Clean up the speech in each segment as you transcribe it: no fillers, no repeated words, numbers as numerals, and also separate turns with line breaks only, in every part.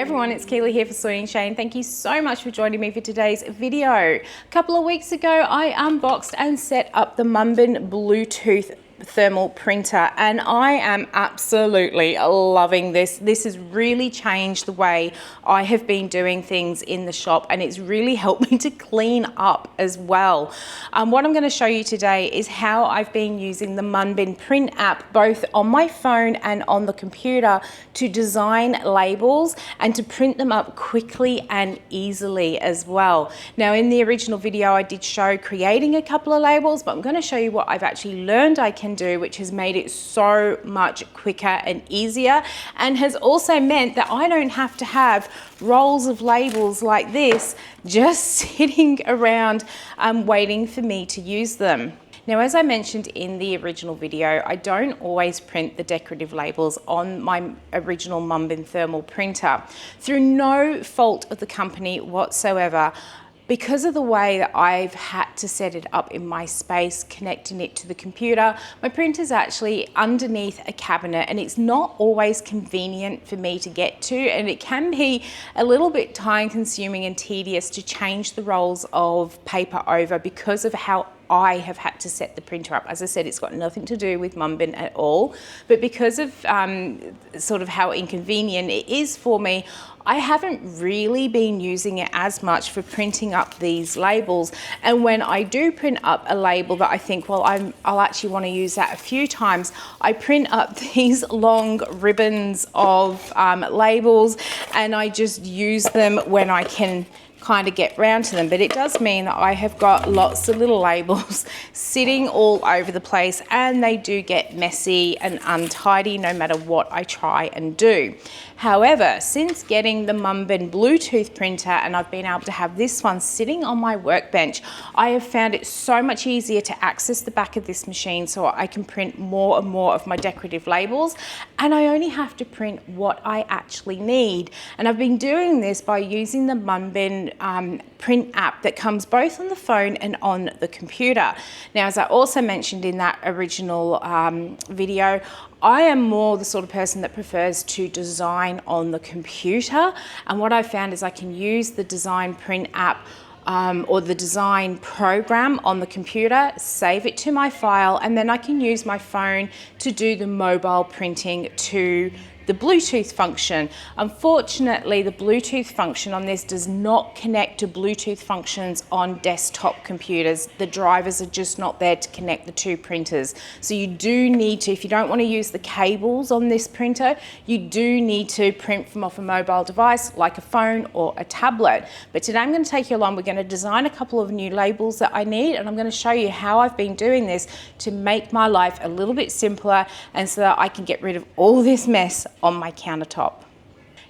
everyone, it's Keely here for Soy and Shea, and thank you so much for joining me for today's video. A couple of weeks ago, I unboxed and set up the Munbyn Bluetooth Thermal printer, and I am absolutely loving this. This has really changed the way I have been doing things in the shop, and it's really helped me to clean up as well. What I'm going to show you today is how I've been using the Munbyn Print app both on my phone and on the computer to design labels and to print them up quickly and easily as well. Now, in the original video I did show creating a couple of labels, but I'm going to show you what I've actually learned I can do, which has made it so much quicker and easier, and has also meant that I don't have to have rolls of labels like this just sitting around waiting for me to use them. Now, as I mentioned in the original video, I don't always print the decorative labels on my original Munbyn Thermal printer. Through no fault of the company whatsoever, because of the way that I've had to set it up in my space, connecting it to the computer, my printer's actually underneath a cabinet, and it's not always convenient for me to get to, and it can be a little bit time consuming and tedious to change the rolls of paper over because of how I have had to set the printer up. As I said, it's got nothing to do with Munbyn at all, but because of sort of how inconvenient it is for me, I haven't really been using it as much for printing up these labels. And when I do print up a label that I think, well, I'll actually want to use that a few times, I print up these long ribbons of labels, and I just use them when I can kind of get round to them. But it does mean that I have got lots of little labels sitting all over the place, and they do get messy and untidy no matter what I try and do. However, since getting the Munbyn Bluetooth printer, and I've been able to have this one sitting on my workbench, I have found it so much easier to access the back of this machine so I can print more and more of my decorative labels, and I only have to print what I actually need. And I've been doing this by using the Munbyn Print app that comes both on the phone and on the computer. Now, as I also mentioned in that original video, I am more the sort of person that prefers to design on the computer, and what I found is I can use the Design Print app or the design program on the computer, save it to my file, and then I can use my phone to do the mobile printing to the Bluetooth function. Unfortunately, the Bluetooth function on this does not connect to Bluetooth functions on desktop computers. The drivers are just not there to connect the two printers. So you do need to, if you don't want to use the cables on this printer, you do need to print from off a mobile device like a phone or a tablet. But today I'm going to take you along. We're going to design a couple of new labels that I need, and I'm going to show you how I've been doing this to make my life a little bit simpler, and so that I can get rid of all this mess on my countertop.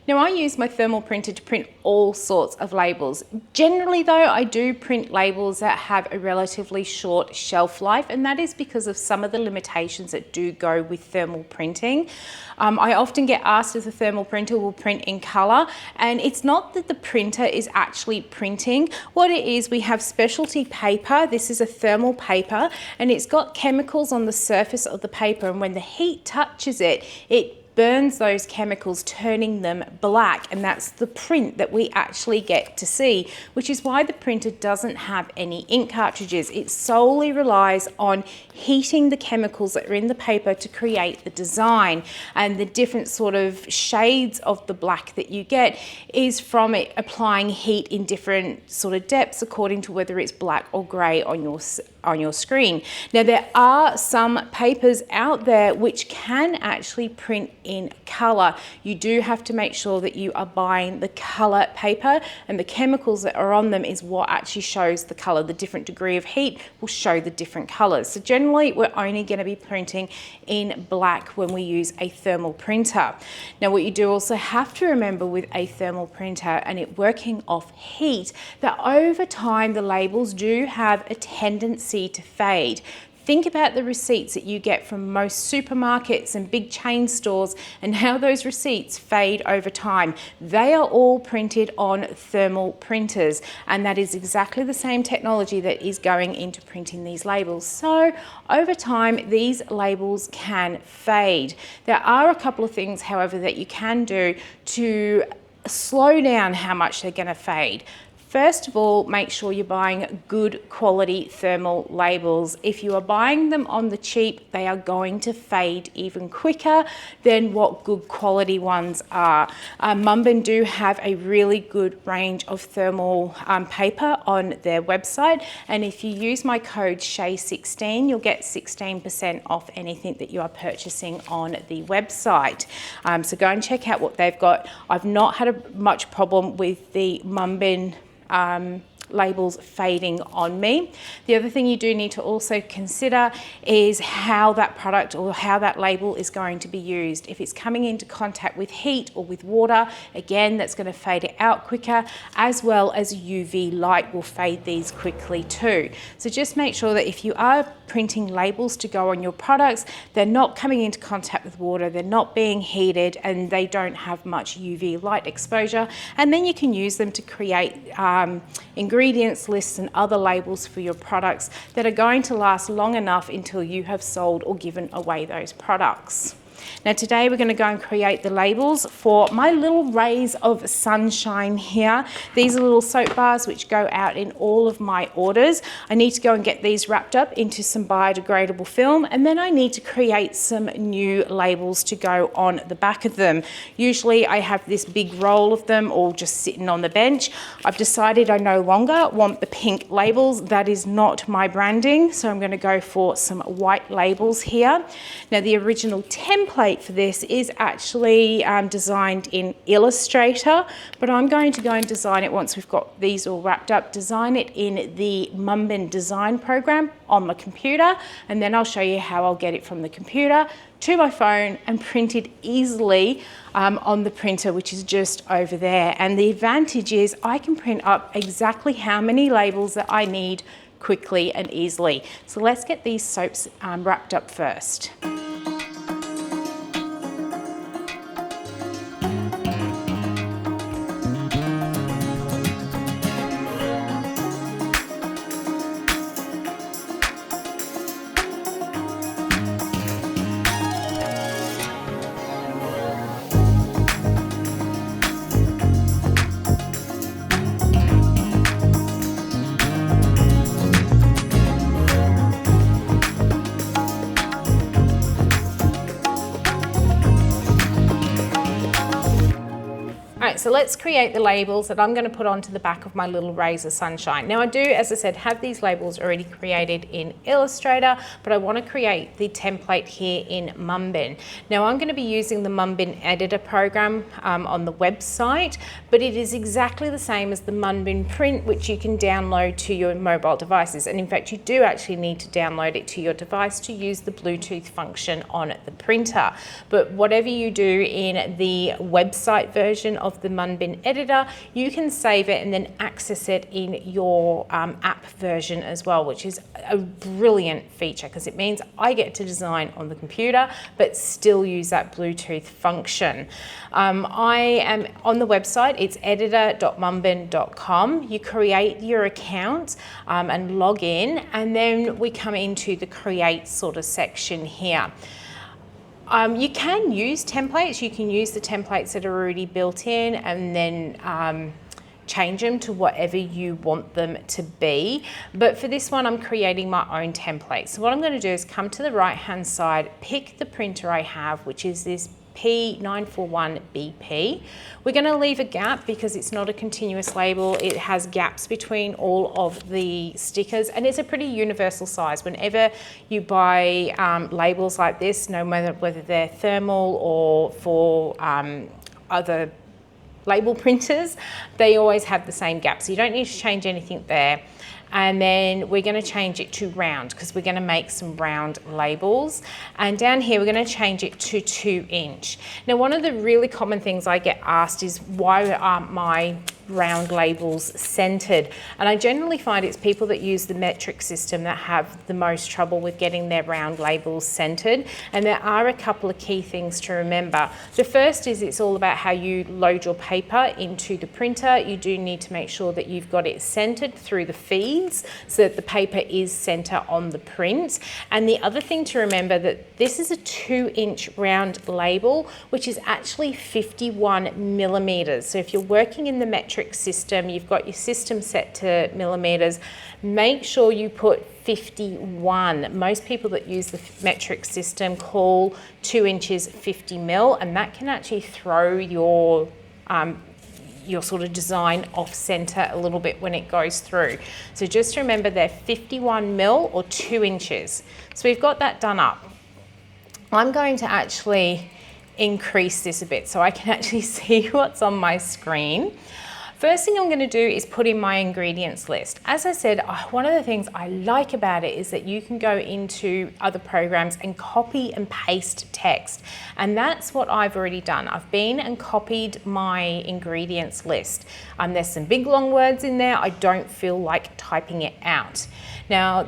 Now, I use my thermal printer to print all sorts of labels. Generally though, I do print labels that have a relatively short shelf life, and that is because of some of the limitations that do go with thermal printing. I often get asked if the thermal printer will print in color, and it's not that the printer is actually printing. What it is, we have specialty paper. This is a thermal paper, and it's got chemicals on the surface of the paper, and when the heat touches it, it burns those chemicals, turning them black, and that's the print that we actually get to see, which is why the printer doesn't have any ink cartridges. It solely relies on heating the chemicals that are in the paper to create the design, and the different sort of shades of the black that you get is from it applying heat in different sort of depths according to whether it's black or grey on your screen. Now, there are some papers out there which can actually print in color. You do have to make sure that you are buying the color paper, and the chemicals that are on them is what actually shows the color. The different degree of heat will show the different colors. So generally we're only going to be printing in black when we use a thermal printer. Now, what you do also have to remember with a thermal printer and it working off heat, that over time the labels do have a tendency to fade. Think about the receipts that you get from most supermarkets and big chain stores and how those receipts fade over time. They are all printed on thermal printers, and that is exactly the same technology that is going into printing these labels. So over time, these labels can fade. There are a couple of things, however, that you can do to slow down how much they're going to fade. First of all, make sure you're buying good quality thermal labels. If you are buying them on the cheap, they are going to fade even quicker than what good quality ones are. Munbyn do have a really good range of thermal paper on their website, and if you use my code SHEA16, you'll get 16% off anything that you are purchasing on the website. So go and check out what they've got. I've not had much problem with the Munbyn labels fading on me. The other thing you do need to also consider is how that product or how that label is going to be used. If it's coming into contact with heat or with water, again, that's going to fade it out quicker, as well as UV light will fade these quickly too. So just make sure that if you are printing labels to go on your products, they're not coming into contact with water, they're not being heated, and they don't have much UV light exposure. And then you can use them to create ingredients lists and other labels for your products that are going to last long enough until you have sold or given away those products. Now today we're going to go and create the labels for my little rays of sunshine here. These are little soap bars which go out in all of my orders. I need to go and get these wrapped up into some biodegradable film, and then I need to create some new labels to go on the back of them. Usually I have this big roll of them all just sitting on the bench. I've decided I no longer want the pink labels. That is not my branding, so I'm going to go for some white labels here. Now the original template for this is actually designed in Illustrator, but I'm going to go and design it once we've got these all wrapped up, design it in the Munbyn design program on my computer, and then I'll show you how I'll get it from the computer to my phone and print it easily on the printer, which is just over there. And the advantage is I can print up exactly how many labels that I need quickly and easily. So let's get these soaps wrapped up first. So let's create the labels that I'm going to put onto the back of my little rays of sunshine. Now I do, as I said, have these labels already created in Illustrator, but I want to create the template here in Munbyn. Now I'm going to be using the Munbyn editor program on the website, but it is exactly the same as the Munbyn Print, which you can download to your mobile devices. And in fact, you do actually need to download it to your device to use the Bluetooth function on the printer. But whatever you do in the website version of the Munbyn editor, you can save it and then access it in your app version as well, which is a brilliant feature because it means I get to design on the computer but still use that Bluetooth function. I am on the website, it's editor.munbyn.com. You create your account and log in, and then we come into the create sort of section here. You can use templates. You can use the templates that are already built in and then change them to whatever you want them to be. But for this one, I'm creating my own template. So what I'm going to do is come to the right-hand side, pick the printer I have, which is this P941BP. We're going to leave a gap because it's not a continuous label. It has gaps between all of the stickers, and it's a pretty universal size. Whenever you buy labels like this, no matter whether they're thermal or for other label printers, they always have the same gap. So you don't need to change anything there. And then we're going to change it to round because we're going to make some round labels. And down here, we're going to change it to 2 inch. Now, one of the really common things I get asked is why aren't my round labels centered. And I generally find it's people that use the metric system that have the most trouble with getting their round labels centered. And there are a couple of key things to remember. The first is it's all about how you load your paper into the printer. You do need to make sure that you've got it centered through the feeds so that the paper is center on the print. And the other thing to remember that this is a 2-inch round label, which is actually 51 millimeters. So if you're working in the metric system, you've got your system set to millimeters, make sure you put 51. Most people that use the metric system call 2 inches 50 mil, and that can actually throw your sort of design off center a little bit when it goes through. So just remember they're 51 mil or 2 inches. So we've got that done up. I'm going to actually increase this a bit so I can actually see what's on my screen. First thing I'm going to do is put in my ingredients list. As I said, one of the things I like about it is that you can go into other programs and copy and paste text. And that's what I've already done. I've been and copied my ingredients list. There's some big long words in there. I don't feel like typing it out. Now,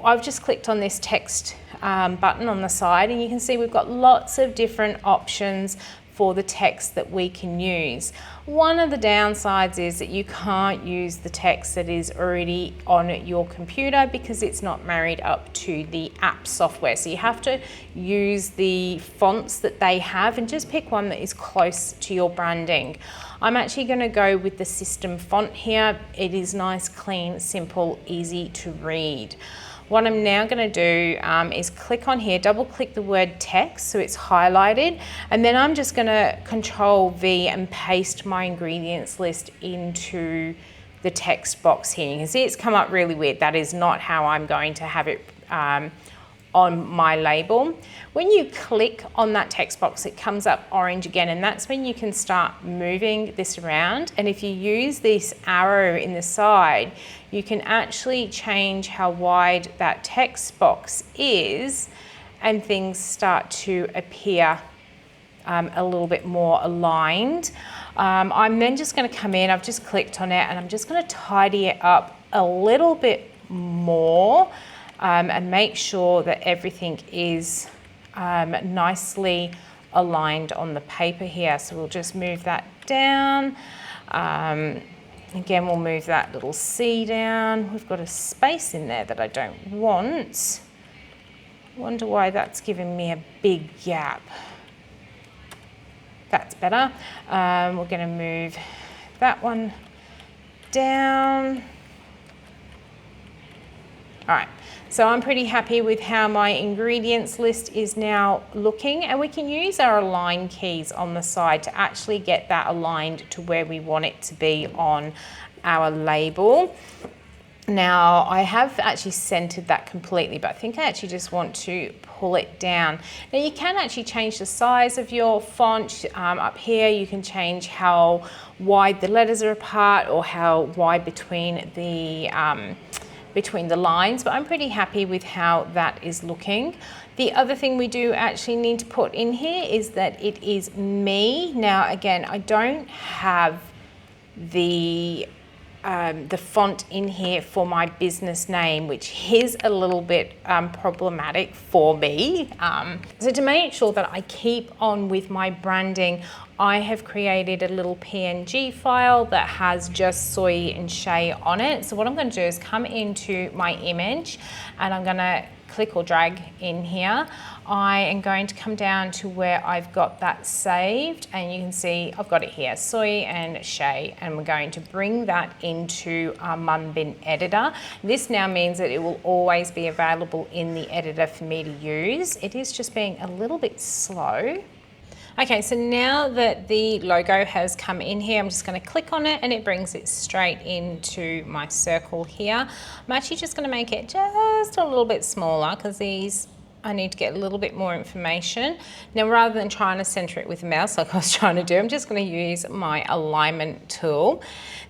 I've just clicked on this text button on the side, and you can see we've got lots of different options for the text that we can use. One of the downsides is that you can't use the text that is already on your computer because it's not married up to the app software. So you have to use the fonts that they have and just pick one that is close to your branding. I'm actually going to go with the system font here. It is nice, clean, simple, easy to read. What I'm now going to do is click on here, double click the word text so it's highlighted, and then I'm just going to Control V and paste my ingredients list into the text box here. You can see it's come up really weird. That is not how I'm going to have it on my label. When you click on that text box, it comes up orange again, and that's when you can start moving this around. And if you use this arrow in the side, you can actually change how wide that text box is, and things start to appear a little bit more aligned. I'm then just going to come in, I've just clicked on it, and I'm just going to tidy it up a little bit more and make sure that everything is nicely aligned on the paper here. So we'll just move that down. Again, we'll move that little C down. We've got a space in there that I don't want. Wonder why that's giving me a big gap. That's better. We're going to move that one down. All right, so I'm pretty happy with how my ingredients list is now looking, and we can use our align keys on the side to actually get that aligned to where we want it to be on our label. Now, I have actually centered that completely, but I think I actually just want to pull it down. Now, you can actually change the size of your font. Up here, you can change how wide the letters are apart or how wide between the lines, but I'm pretty happy with how that is looking. The other thing we do actually need to put in here is that it is me. Now, again, I don't have the font in here for my business name, which is a little bit problematic for me. So to make sure that I keep on with my branding, I have created a little PNG file that has just Soy and Shea on it. So what I'm going to do is come into my image, and I'm going to click or drag in here. I am going to come down to where I've got that saved, and you can see I've got it here, Soy and Shea, and we're going to bring that into our Munbyn editor. This now means that it will always be available in the editor for me to use. It is just being a little bit slow. Okay, so now that the logo has come in here, I'm just going to click on it, and it brings it straight into my circle here. I'm actually just going to make it just a little bit smaller because I need to get a little bit more information. Now, rather than trying to center it with a mouse like I was trying to do, I'm just going to use my alignment tool.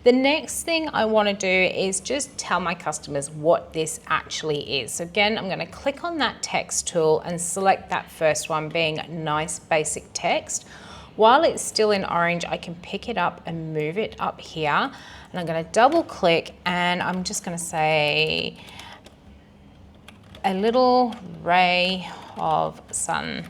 The next thing I want to do is just tell my customers what this actually is. So again, I'm going to click on that text tool and select that first one being nice basic text. While it's still in orange, I can pick it up and move it up here. And I'm going to double click, and I'm just going to say a little ray of sunshine.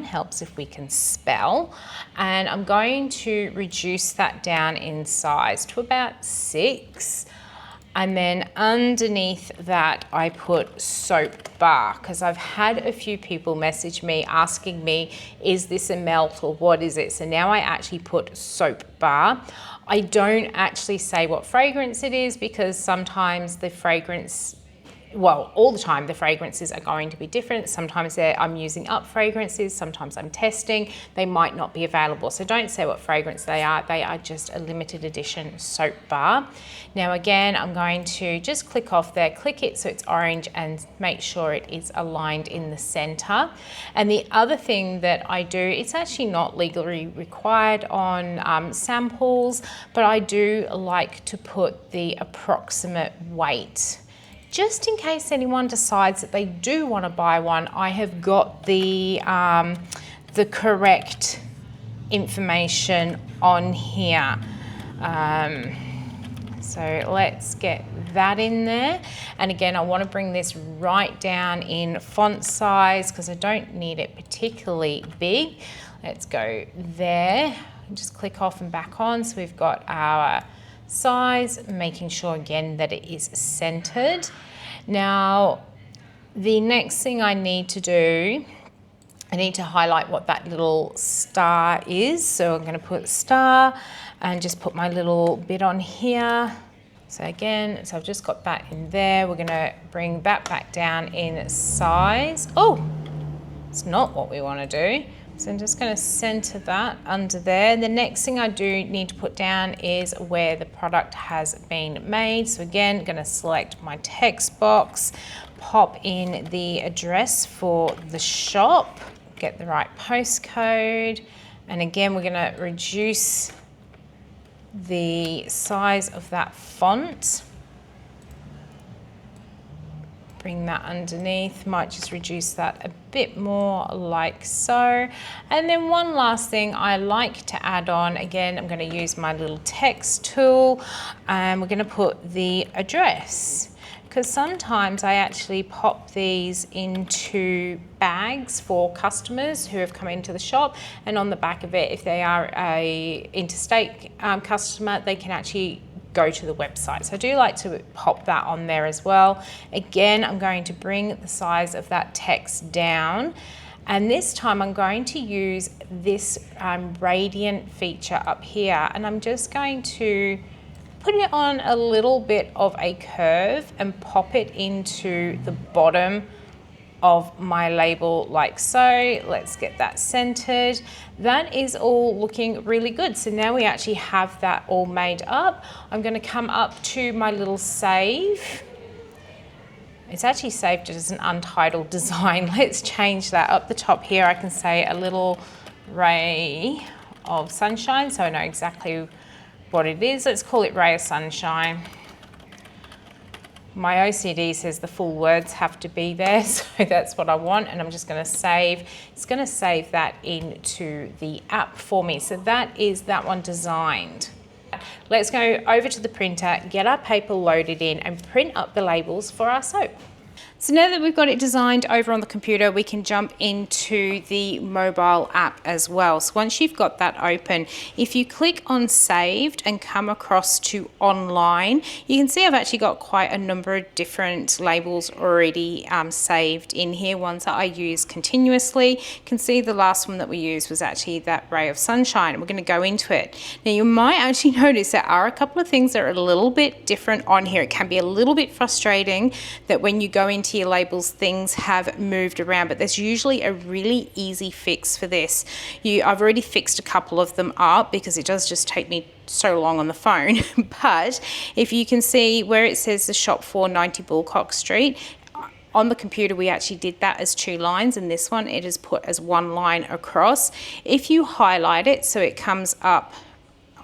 Helps if we can spell. And I'm going to reduce that down in size to about 6. And then underneath that, I put soap bar, because I've had a few people message me asking me, is this a melt or what is it? So now I actually put soap bar. I don't actually say what fragrance it is, because sometimes the fragrance, well, all the time the fragrances are going to be different. Sometimes I'm using up fragrances, sometimes I'm testing, they might not be available. So don't say what fragrance they are just a limited edition soap bar. Now again, I'm going to just click off there, click it so it's orange, and make sure it is aligned in the center. And the other thing that I do, it's actually not legally required on samples, but I do like to put the approximate weight. Just in case anyone decides that they do want to buy one, I have got the correct information on here. So let's get that in there. And again, I want to bring this right down in font size, because I don't need it particularly big. Let's go there. Just click off and back on. So we've got our size, making sure again that it is centered. Now, the next thing I need to do, I need to highlight what that little star is. So I'm going to put star and just put my little bit on here. So again, so I've just got that in there. We're going to bring that back down in size. Oh, it's not what we want to do. So I'm just going to center that under there. The next thing I do need to put down is where the product has been made. So again, I'm going to select my text box, pop in the address for the shop, get the right postcode. And again, we're going to reduce the size of that font. Bring that underneath, might just reduce that a bit more like so. And then one last thing I like to add on, again, I'm going to use my little text tool, and we're going to put the address, because sometimes I actually pop these into bags for customers who have come into the shop, and on the back of it, if they are a interstate customer, they can actually go to the website. So I do like to pop that on there as well. Again, I'm going to bring the size of that text down, and this time I'm going to use this radiant feature up here, and I'm just going to put it on a little bit of a curve and pop it into the bottom of my label like so. Let's get that centered. That is all looking really good. So now we actually have that all made up. I'm going to come up to my little save. It's actually saved as an untitled design. Let's change that. Up the top here, I can say a little ray of sunshine, so I know exactly what it is. Let's call it ray of sunshine. My OCD says the full words have to be there, so that's what I want, and I'm just going to save. It's going to save that into the app for me. So that is that one designed. Let's go over to the printer, get our paper loaded in, and print up the labels for our soap. So now that we've got it designed over on the computer, we can jump into the mobile app as well. So once you've got that open, if you click on saved and come across to online, you can see I've actually got quite a number of different labels already saved in here, ones that I use continuously. You can see the last one that we used was actually that ray of sunshine. We're going to go into it. Now you might actually notice there are a couple of things that are a little bit different on here. It can be a little bit frustrating that when you go into your labels, things have moved around, but there's usually a really easy fix for this. I've already fixed a couple of them up because it does just take me so long on the phone. But if you can see where it says the shop 490 Bulcock Street, on the computer we actually did that as 2 lines, and this one it is put as 1 line across. If you highlight it so it comes up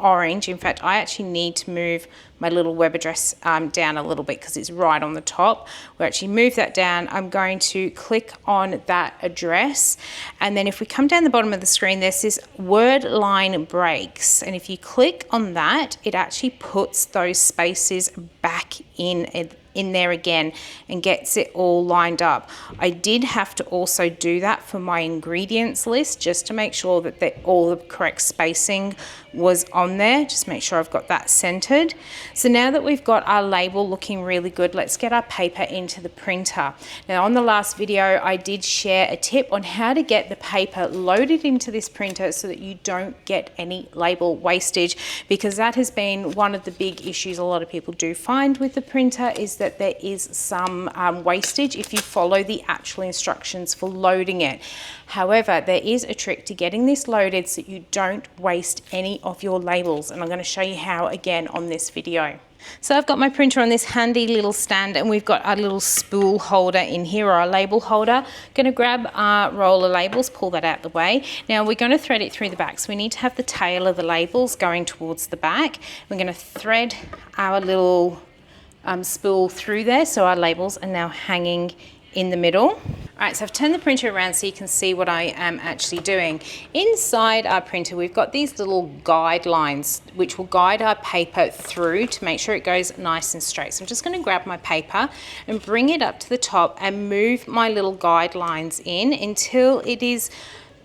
orange. In fact, I actually need to move my little web address down a little bit because it's right on the top. We'll actually move that down. I'm going to click on that address, and then if we come down the bottom of the screen, there's this word line breaks, and if you click on that, it actually puts those spaces back in there again and gets it all lined up. I did have to also do that for my ingredients list just to make sure that all the correct spacing was on there. Just make sure I've got that centered. So now that we've got our label looking really good, let's get our paper into the printer. Now on the last video, I did share a tip on how to get the paper loaded into this printer so that you don't get any label wastage, because that has been one of the big issues a lot of people do find with the printer, is that there is some wastage if you follow the actual instructions for loading it. However, there is a trick to getting this loaded so you don't waste any of your labels, and I'm going to show you how again on this video. So I've got my printer on this handy little stand, and we've got our little spool holder in here, or our label holder. Going to grab our roll of labels, pull that out the way. Now we're going to thread it through the back, so we need to have the tail of the labels going towards the back. We're going to thread our little spool through there, so our labels are now hanging in the middle. All right, so I've turned the printer around so you can see what I am actually doing. Inside our printer, we've got these little guidelines which will guide our paper through to make sure it goes nice and straight. So I'm just going to grab my paper and bring it up to the top and move my little guidelines in until it is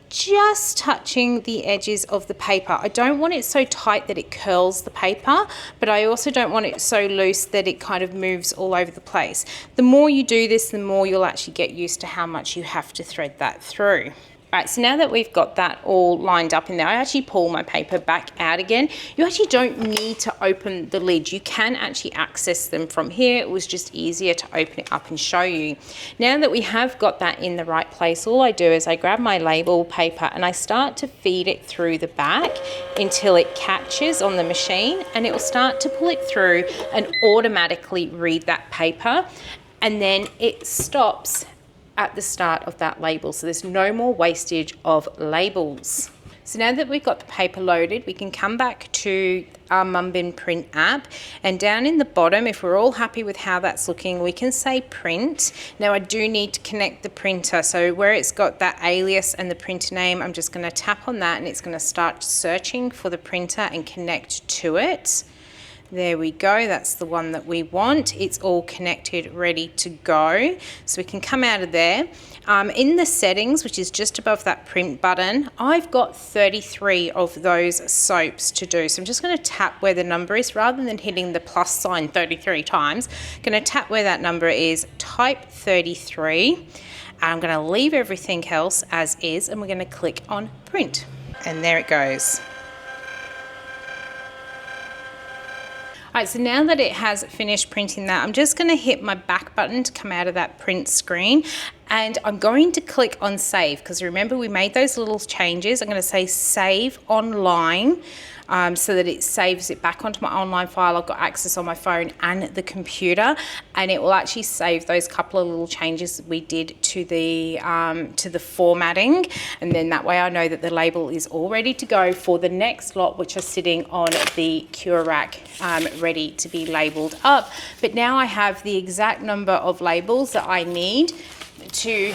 just touching the edges of the paper. I don't want it so tight that it curls the paper, but I also don't want it so loose that it kind of moves all over the place. The more you do this, the more you'll actually get used to how much you have to thread that through. All right, so now that we've got that all lined up in there, I actually pull my paper back out again. You actually don't need to open the lid. You can actually access them from here. It was just easier to open it up and show you. Now that we have got that in the right place, all I do is I grab my label paper and I start to feed it through the back until it catches on the machine, and it will start to pull it through and automatically read that paper, and then it stops at the start of that label, so there's no more wastage of labels. So now that we've got the paper loaded, we can come back to our Munbyn Print app, and down in the bottom, if we're all happy with how that's looking, we can say print. Now I do need to connect the printer, so where it's got that alias and the printer name, I'm just going to tap on that and it's going to start searching for the printer and connect to it. There we go, that's the one that we want. It's all connected, ready to go. So we can come out of there. In the settings, which is just above that print button, I've got 33 of those soaps to do. So I'm just going to tap where the number is rather than hitting the plus sign 33 times. I'm going to tap where that number is, type 33, and I'm going to leave everything else as is, and we're going to click on print. And there it goes. All right, so now that it has finished printing that, I'm just going to hit my back button to come out of that print screen, and I'm going to click on save, because remember we made those little changes. I'm going to say save online, so that it saves it back onto my online file. I've got access on my phone and the computer, and it will actually save those couple of little changes that we did to the formatting, and then that way I know that the label is all ready to go for the next lot, which are sitting on the cure rack, ready to be labeled up. But now I have the exact number of labels that I need to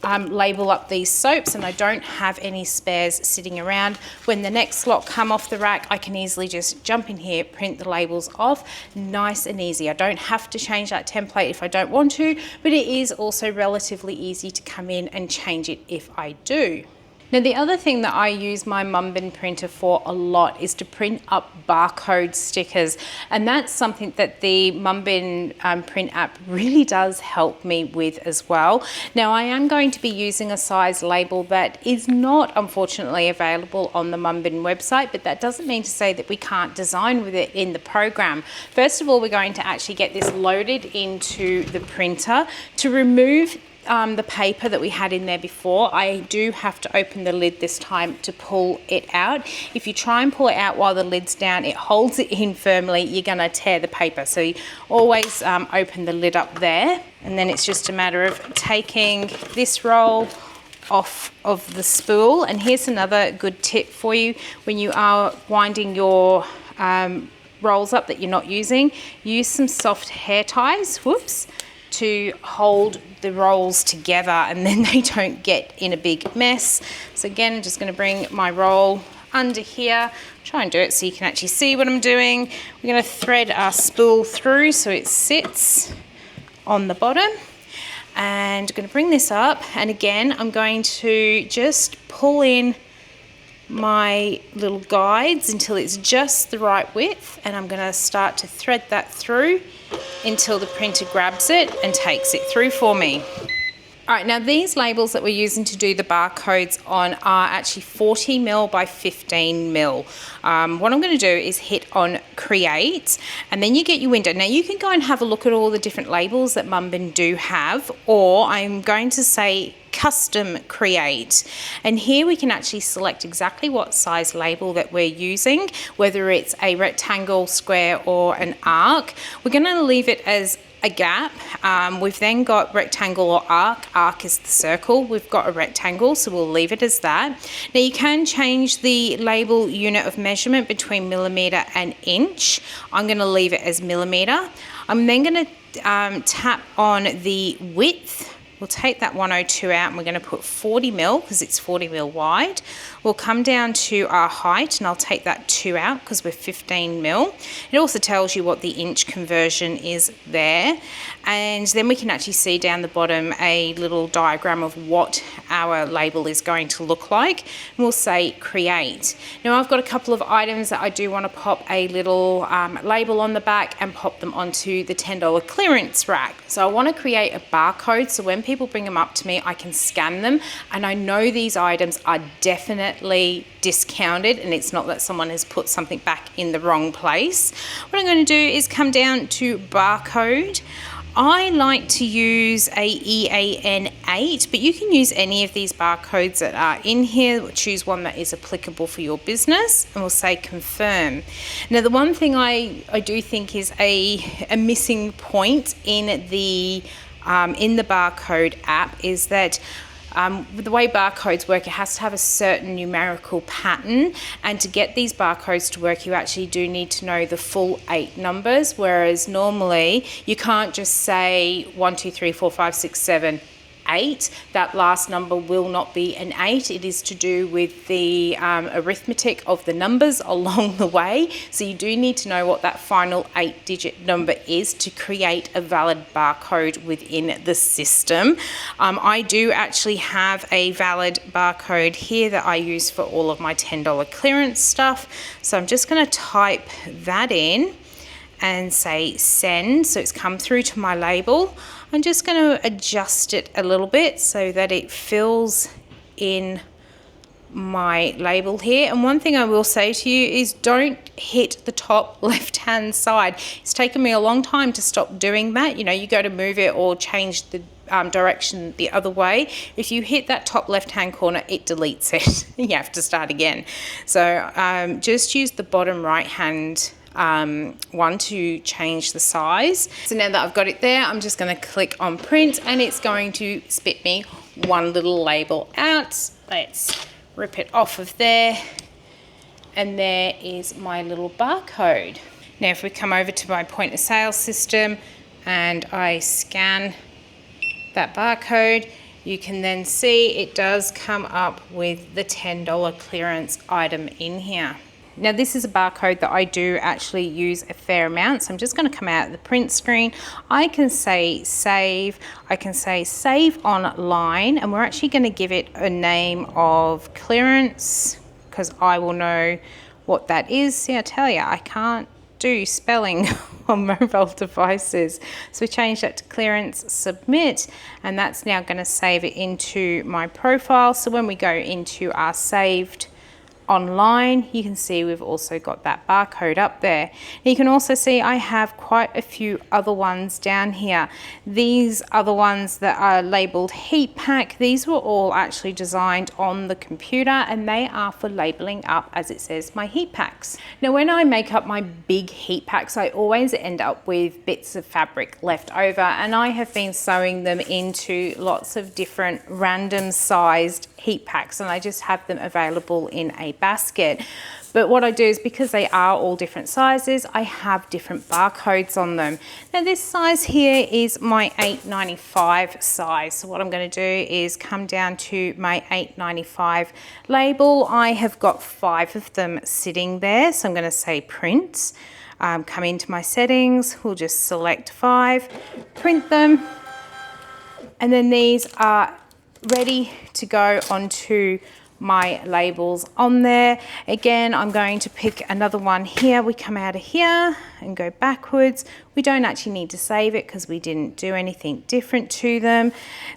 label up these soaps, and I don't have any spares sitting around. When the next lot come off the rack, I can easily just jump in here, print the labels off, nice and easy. I don't have to change that template if I don't want to, but it is also relatively easy to come in and change it if I do. Now the other thing that I use my Munbyn printer for a lot is to print up barcode stickers, and that's something that the Munbyn Print app really does help me with as well. Now I am going to be using a size label that is not unfortunately available on the Munbyn website, but that doesn't mean to say that we can't design with it in the program. First of all, we're going to actually get this loaded into the printer. To remove the paper that we had in there before, I do have to open the lid this time to pull it out. If you try and pull it out while the lid's down, it holds it in firmly, you're going to tear the paper. So you always open the lid up there, and then it's just a matter of taking this roll off of the spool. And here's another good tip for you when you are winding your rolls up that you're not using. Use some soft hair ties, whoops, to hold the rolls together, and then they don't get in a big mess. So again, I'm just going to bring my roll under here, try and do it so you can actually see what I'm doing. We're going to thread our spool through so it sits on the bottom, and I'm going to bring this up, and again I'm going to just pull in my little guides until it's just the right width, and I'm going to start to thread that through until the printer grabs it and takes it through for me. All right, now these labels that we're using to do the barcodes on are actually 40mm by 15mm. What I'm going to do is hit on create, and then you get your window. Now you can go and have a look at all the different labels that Munbyn do have, or I'm going to say custom create, and here we can actually select exactly what size label that we're using, whether it's a rectangle, square or an arc. We're going to leave it as a gap. We've then got rectangle or arc. Arc is the circle. We've got a rectangle, so we'll leave it as that. Now you can change the label unit of measurement between millimeter and inch. I'm going to leave it as millimeter. I'm then going to tap on the width. We'll take that 102 out and we're going to put 40mm because it's 40mm wide. We'll come down to our height, and I'll take that 2 out because we're 15mm. It also tells you what the inch conversion is there. And then we can actually see down the bottom a little diagram of what our label is going to look like. And we'll say create. Now I've got a couple of items that I do want to pop a little label on the back and pop them onto the $10 clearance rack. So I want to create a barcode, so when people bring them up to me, I can scan them, and I know these items are definitely discounted, and it's not that someone has put something back in the wrong place. What I'm going to do is come down to barcode. I like to use a EAN8, but you can use any of these barcodes that are in here. Choose one that is applicable for your business, and we'll say confirm. Now the one thing I do think is a missing point in the barcode app is that the way barcodes work, it has to have a certain numerical pattern, and to get these barcodes to work you actually do need to know the full 8 numbers, whereas normally you can't just say 1, 2, 3, 4, 5, 6, 7, 8. That last number will not be an 8. It is to do with the arithmetic of the numbers along the way. So you do need to know what that final 8-digit number is to create a valid barcode within the system. I do actually have a valid barcode here that I use for all of my $10 clearance stuff. So I'm just going to type that in and say send, so it's come through to my label. I'm just going to adjust it a little bit so that it fills in my label here. And one thing I will say to you is don't hit the top left hand side. It's taken me a long time to stop doing that. You know, you go to move it or change the direction the other way. If you hit that top left hand corner, it deletes it. You have to start again. So just use the bottom right hand one to change the size. So now that I've got it there, I'm just going to click on print, and it's going to spit me one little label out. Let's rip it off of there, and there is my little barcode. Now if we come over to my point of sale system and I scan that barcode, you can then see it does come up with the $10 clearance item in here. Now this is a barcode that I do actually use a fair amount, so I'm just going to come out of the print screen. I can say save, I can say save online, and we're actually going to give it a name of clearance because I will know what that is. See, I tell you, I can't do spelling on mobile devices. So we change that to clearance, submit, and that's now going to save it into my profile. So when we go into our saved online, you can see we've also got that barcode up there. You can also see I have quite a few other ones down here. These are the ones that are labeled heat pack. These were all actually designed on the computer, and they are for labeling up, as it says, my heat packs. Now when I make up my big heat packs, I always end up with bits of fabric left over, and I have been sewing them into lots of different random sized heat packs, and I just have them available in a basket. But what I do is, because they are all different sizes, I have different barcodes on them. Now this size here is my 895 size. So what I'm going to do is come down to my 895 label. I have got 5 of them sitting there. So I'm going to say print, come into my settings, we'll just select 5, print them. And then these are ready to go onto my labels on there. Again, I'm going to pick another one here. We come out of here and go backwards. We don't actually need to save it because we didn't do anything different to them.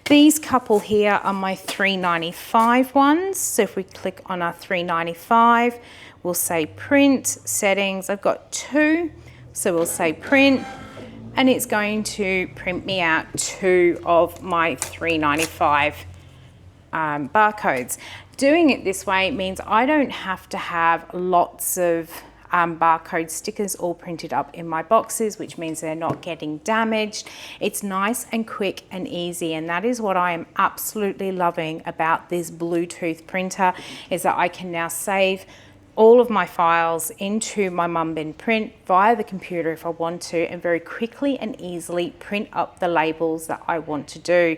These couple here are my 395 ones. So if we click on our 395, we'll say print, settings. I've got 2, so we'll say print, and it's going to print me out 2 of my 395 barcodes. Doing it this way means I don't have to have lots of barcode stickers all printed up in my boxes, which means they're not getting damaged. It's nice and quick and easy, and that is what I am absolutely loving about this Bluetooth printer, is that I can now save all of my files into my Munbyn Print via the computer if I want to, and very quickly and easily print up the labels that I want to do.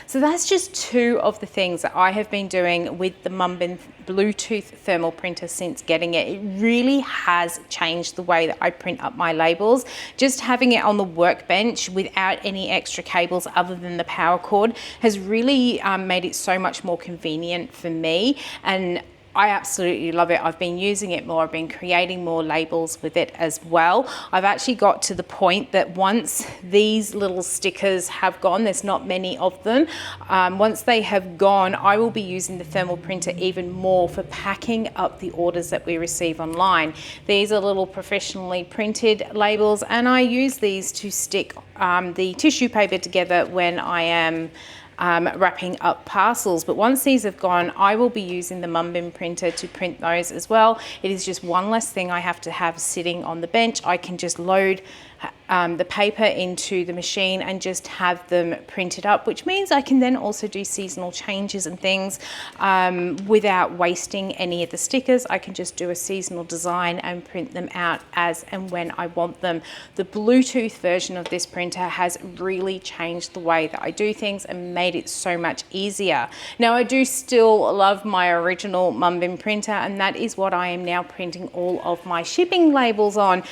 So that's just 2 of the things that I have been doing with the Munbyn Bluetooth thermal printer since getting it. It really has changed the way that I print up my labels. Just having it on the workbench without any extra cables other than the power cord has really made it so much more convenient for me, and I absolutely love it. I've been using it more. I've been creating more labels with it as well. I've actually got to the point that once these little stickers have gone, there's not many of them, once they have gone, I will be using the thermal printer even more for packing up the orders that we receive online. These are little professionally printed labels, and I use these to stick the tissue paper together when I am wrapping up parcels. But once these have gone, I will be using the Munbyn printer to print those as well. It is just one less thing I have to have sitting on the bench. I can just load the paper into the machine and just have them printed up, which means I can then also do seasonal changes and things without wasting any of the stickers. I can just do a seasonal design and print them out as and when I want them. The Bluetooth version of this printer has really changed the way that I do things and made it so much easier. Now, I do still love my original Munbyn printer, and that is what I am now printing all of my shipping labels on.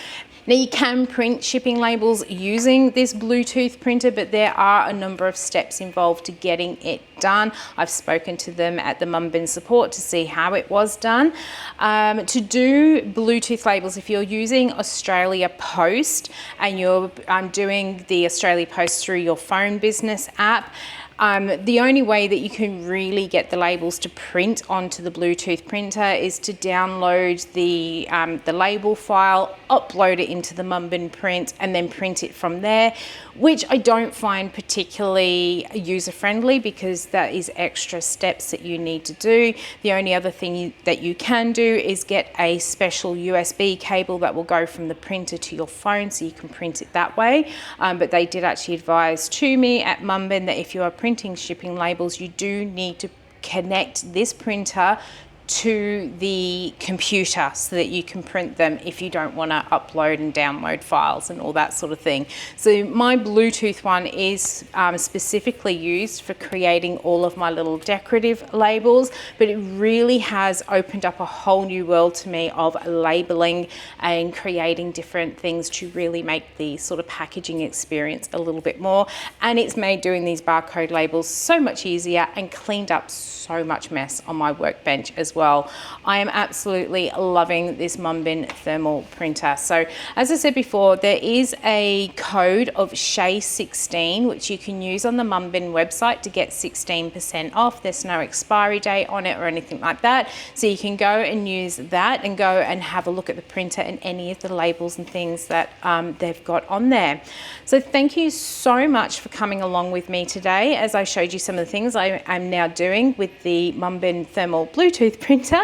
Now, you can print shipping labels using this Bluetooth printer, but there are a number of steps involved to getting it done. I've spoken to them at the Munbyn support to see how it was done. To do Bluetooth labels, if you're using Australia Post and you're doing the Australia Post through your phone business app, the only way that you can really get the labels to print onto the Bluetooth printer is to download the label file, upload it into the Munbyn Print, and then print it from there, which I don't find particularly user-friendly because that is extra steps that you need to do. The only other thing that you can do is get a special USB cable that will go from the printer to your phone, so you can print it that way. But they did actually advise to me at Munbyn that if you are printing shipping labels, you do need to connect this printer to the computer so that you can print them if you don't want to upload and download files and all that sort of thing. So my Bluetooth one is specifically used for creating all of my little decorative labels, but it really has opened up a whole new world to me of labeling and creating different things to really make the sort of packaging experience a little bit more. And it's made doing these barcode labels so much easier and cleaned up so much mess on my workbench as well. well. I am absolutely loving this Munbyn Thermal printer. So as I said before, there is a code of Shea 16 which you can use on the Munbyn website to get 16% off. There's no expiry date on it or anything like that, so you can go and use that and go and have a look at the printer and any of the labels and things that they've got on there. So thank you so much for coming along with me today as I showed you some of the things I'm now doing with the Munbyn Thermal Bluetooth printer.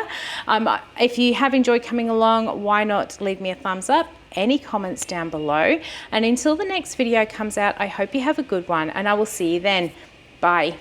If you have enjoyed coming along, why not leave me a thumbs up, any comments down below, and until the next video comes out, I hope you have a good one, and I will see you then. Bye.